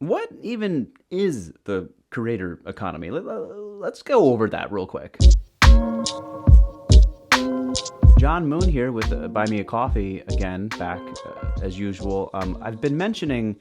What even is the creator economy? Let's go over that real quick. John Moon here with Buy Me a Coffee again, back as usual. I've been mentioning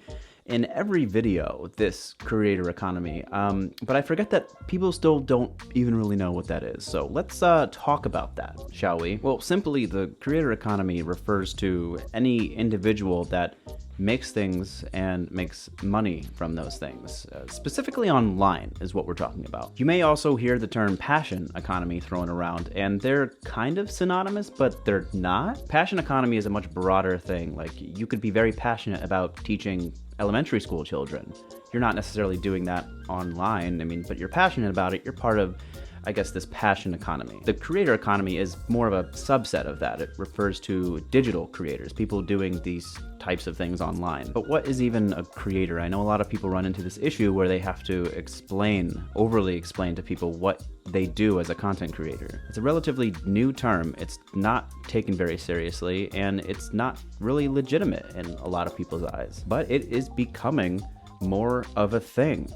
in every video this creator economy, but I forget that people still don't even really know what that is. So let's talk about that, shall we? Well, simply, the creator economy refers to any individual that makes things and makes money from those things. Specifically online is what we're talking about. You may also hear the term passion economy thrown around, and they're kind of synonymous, but they're not. Passion economy is a much broader thing. Like, you could be very passionate about teaching elementary school children. You're not necessarily doing that online, but you're passionate about it. You're part of, I guess, this passion economy. The creator economy is more of a subset of that. It refers to digital creators, people doing these types of things online. But what is even a creator? I know a lot of people run into this issue where they have to overly explain to people what they do as a content creator. It's a relatively new term. It's not taken very seriously, and it's not really legitimate in a lot of people's eyes. But it is becoming more of a thing.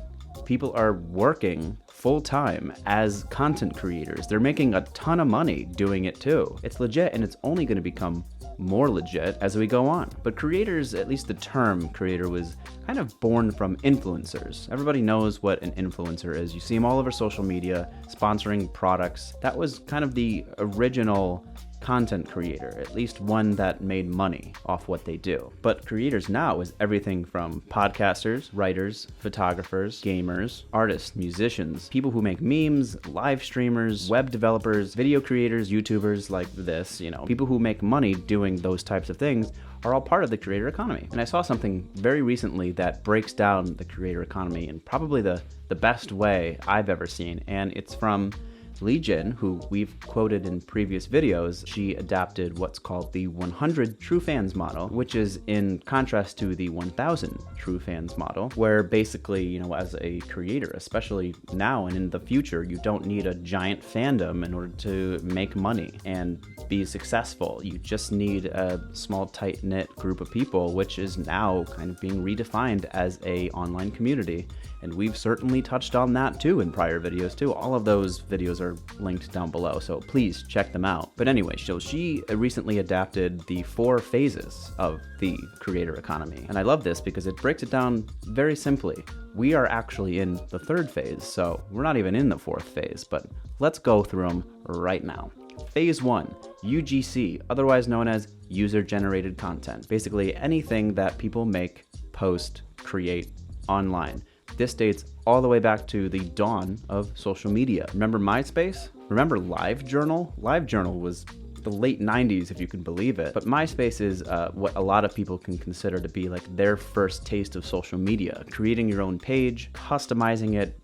People are working full-time as content creators. They're making a ton of money doing it too. It's legit, and it's only going to become more legit as we go on. But creators, at least the term creator, was kind of born from influencers. Everybody knows what an influencer is. You see them all over social media, sponsoring products. That was kind of the original content creator, at least one that made money off what they do. But creators now is everything from podcasters, writers, photographers, gamers, artists, musicians, people who make memes, live streamers, web developers, video creators, YouTubers like this, people who make money doing those types of things are all part of the creator economy. And I saw something very recently that breaks down the creator economy in probably the best way I've ever seen, and it's from Lee Jin, who we've quoted in previous videos. She adapted what's called the 100 true fans model, which is in contrast to the 1000 true fans model, where basically, as a creator, especially now and in the future, you don't need a giant fandom in order to make money and be successful. You just need a small, tight-knit group of people, which is now kind of being redefined as a online community. And we've certainly touched on that too in prior videos too. All of those videos are linked down below, so please check them out. But anyway, so she recently adapted the 4 phases of the creator economy. And I love this because it breaks it down very simply. We are actually in the 3rd phase, so we're not even in the 4th phase, but let's go through them right now. Phase 1, UGC, otherwise known as user-generated content. Basically anything that people make, post, create online. This dates all the way back to the dawn of social media. Remember MySpace? Remember LiveJournal? LiveJournal was the late 90s, if you can believe it. But MySpace is what a lot of people can consider to be like their first taste of social media. Creating your own page, customizing it,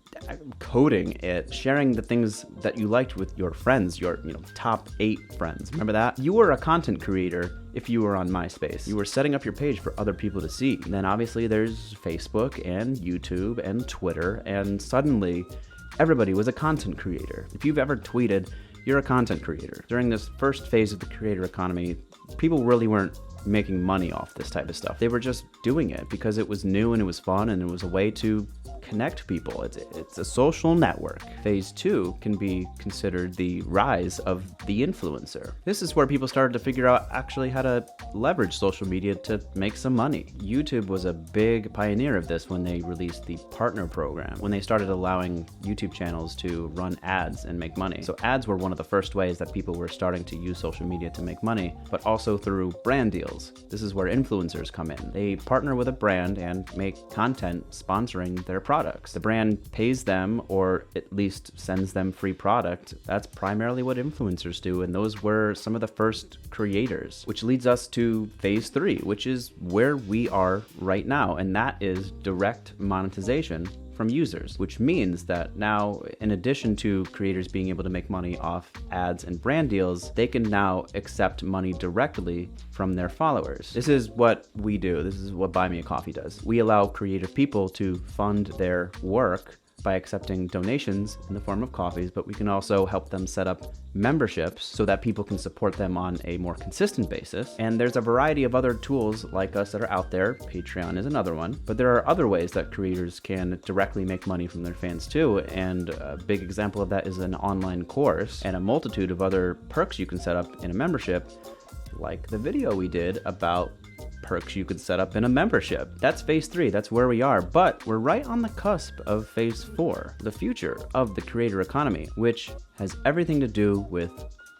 coding it, sharing the things that you liked with your friends, your top 8 friends. Remember that? You were a content creator if you were on MySpace. You were setting up your page for other people to see. And then obviously there's Facebook and YouTube and Twitter, and suddenly everybody was a content creator. If you've ever tweeted, you're a content creator. During this first phase of the creator economy, people really weren't making money off this type of stuff. They were just doing it because it was new and it was fun and it was a way to connect people. It's a social network. Phase 2 can be considered the rise of the influencer. This is where people started to figure out actually how to leverage social media to make some money. YouTube was a big pioneer of this when they released the partner program, when they started allowing YouTube channels to run ads and make money. So ads were one of the first ways that people were starting to use social media to make money, but also through brand deals. This is where influencers come in. They partner with a brand and make content sponsoring their products. The brand pays them, or at least sends them free product. That's primarily what influencers do, and those were some of the first creators. Which leads us to phase 3, which is where we are right now, and that is direct monetization from users, which means that now, in addition to creators being able to make money off ads and brand deals, they can now accept money directly from their followers. This is what we do. This is what Buy Me a Coffee does. We allow creative people to fund their work by accepting donations in the form of coffees, but we can also help them set up memberships so that people can support them on a more consistent basis. And there's a variety of other tools like us that are out there. Patreon is another one, but there are other ways that creators can directly make money from their fans too. And a big example of that is an online course and a multitude of other perks you can set up in a membership, like the video we did about perks you could set up in a membership. That's phase 3, that's where we are, but we're right on the cusp of phase 4, the future of the creator economy, which has everything to do with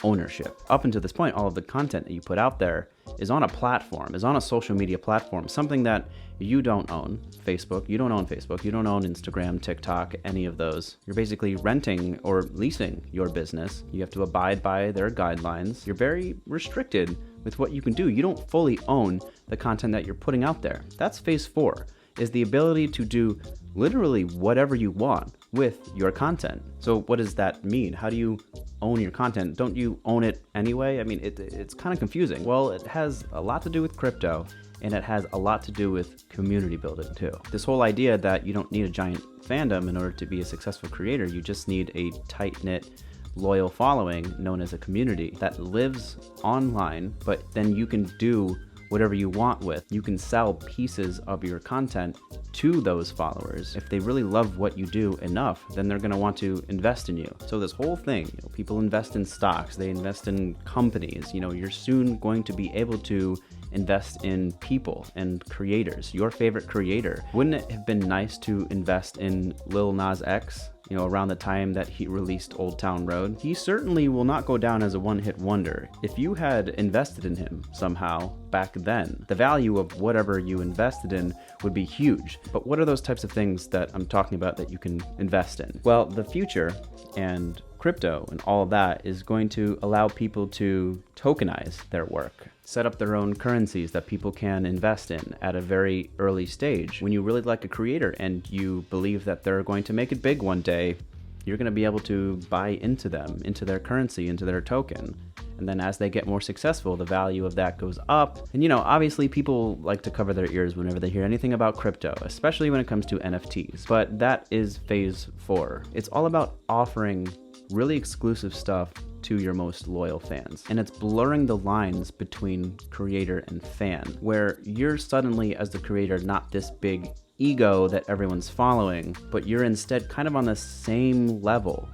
ownership. Up until this point, all of the content that you put out there is on a platform, is on a social media platform, something that you don't own. Facebook, you don't own Facebook, you don't own Instagram, TikTok, any of those. You're basically renting or leasing your business. You have to abide by their guidelines. You're very restricted with what you can do. You don't fully own the content that you're putting out there. That's phase 4, is the ability to do literally whatever you want with your content. So what does that mean? How do you own your content? Don't you own it anyway? I mean, it's kind of confusing. Well, it has a lot to do with crypto, and it has a lot to do with community building too. This whole idea that you don't need a giant fandom in order to be a successful creator, you just need a tight-knit, loyal following known as a community that lives online, but then you can do whatever you want with. You can sell pieces of your content to those followers. If they really love what you do enough, then they're going to want to invest in you. So this whole thing, people invest in stocks, they invest in companies. You're soon going to be able to invest in people and creators, your favorite creator. Wouldn't it have been nice to invest in Lil Nas X, around the time that he released Old Town Road? He certainly will not go down as a one-hit wonder. If you had invested in him somehow back then, the value of whatever you invested in would be huge. But what are those types of things that I'm talking about that you can invest in? Well, the future and crypto and all of that is going to allow people to tokenize their work, set up their own currencies that people can invest in at a very early stage. When you really like a creator and you believe that they're going to make it big one day, you're going to be able to buy into them, into their currency, into their token. And then as they get more successful, the value of that goes up. And obviously people like to cover their ears whenever they hear anything about crypto, especially when it comes to NFTs. But that is phase 4. It's all about offering really exclusive stuff to your most loyal fans. And it's blurring the lines between creator and fan, where you're suddenly, as the creator, not this big ego that everyone's following, but you're instead kind of on the same level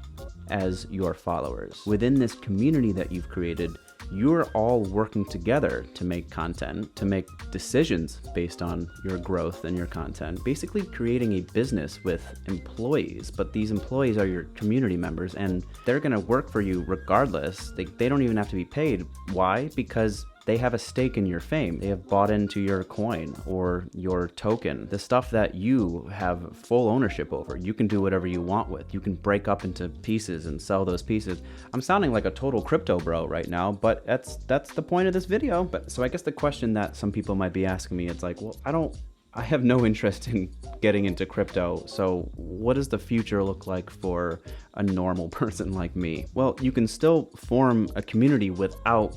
as your followers. Within this community that you've created, you're all working together to make content, to make decisions based on your growth and your content, basically creating a business with employees. But these employees are your community members, and they're going to work for you regardless. They don't even have to be paid. Why? Because they have a stake in your fame. They have bought into your coin or your token, the stuff that you have full ownership over. You can do whatever you want with. You can break up into pieces and sell those pieces. I'm sounding like a total crypto bro right now, but that's the point of this video. But so I guess the question that some people might be asking me, it's like, well, I have no interest in getting into crypto, so what does the future look like for a normal person like me? Well, you can still form a community without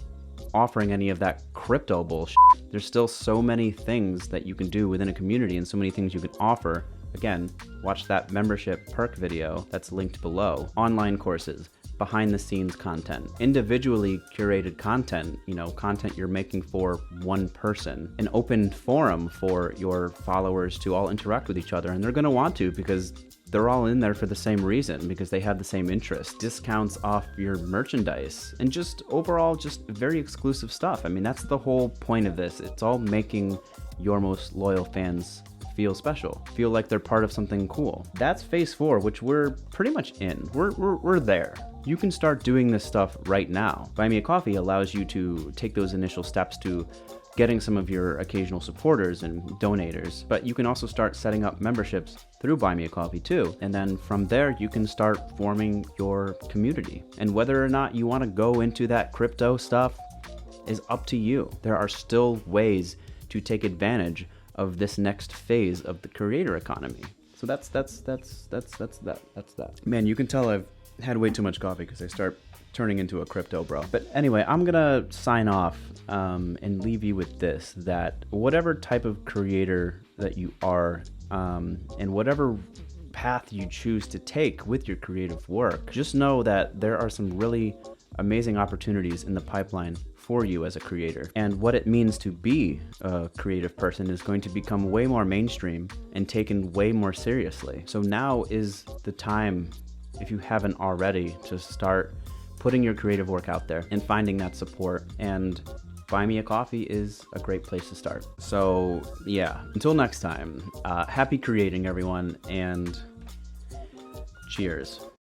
offering any of that crypto bullshit. There's still so many things that you can do within a community and so many things you can offer. Again, watch that membership perk video that's linked below. Online courses, behind the scenes content, individually curated content, content you're making for one person, an open forum for your followers to all interact with each other. And they're going to want to, because they're all in there for the same reason, because they have the same interests, discounts off your merchandise, and just overall just very exclusive stuff. I mean, that's the whole point of this. It's all making your most loyal fans feel special, feel like they're part of something cool. That's phase 4, which we're pretty much in. We're there. You can start doing this stuff right now. Buy Me a Coffee allows you to take those initial steps to getting some of your occasional supporters and donators, but you can also start setting up memberships through Buy Me a Coffee too. And then from there, you can start forming your community. And whether or not you want to go into that crypto stuff is up to you. There are still ways to take advantage of this next phase of the creator economy. So that's that. Man, you can tell I've had way too much coffee because I start turning into a crypto bro. But anyway, I'm gonna sign off and leave you with this, that whatever type of creator that you are, and whatever path you choose to take with your creative work, just know that there are some really amazing opportunities in the pipeline for you as a creator. And what it means to be a creative person is going to become way more mainstream and taken way more seriously. So now is the time, if you haven't already, to start putting your creative work out there and finding that support. And Buy Me a Coffee is a great place to start. So yeah, until next time, happy creating, everyone, and cheers.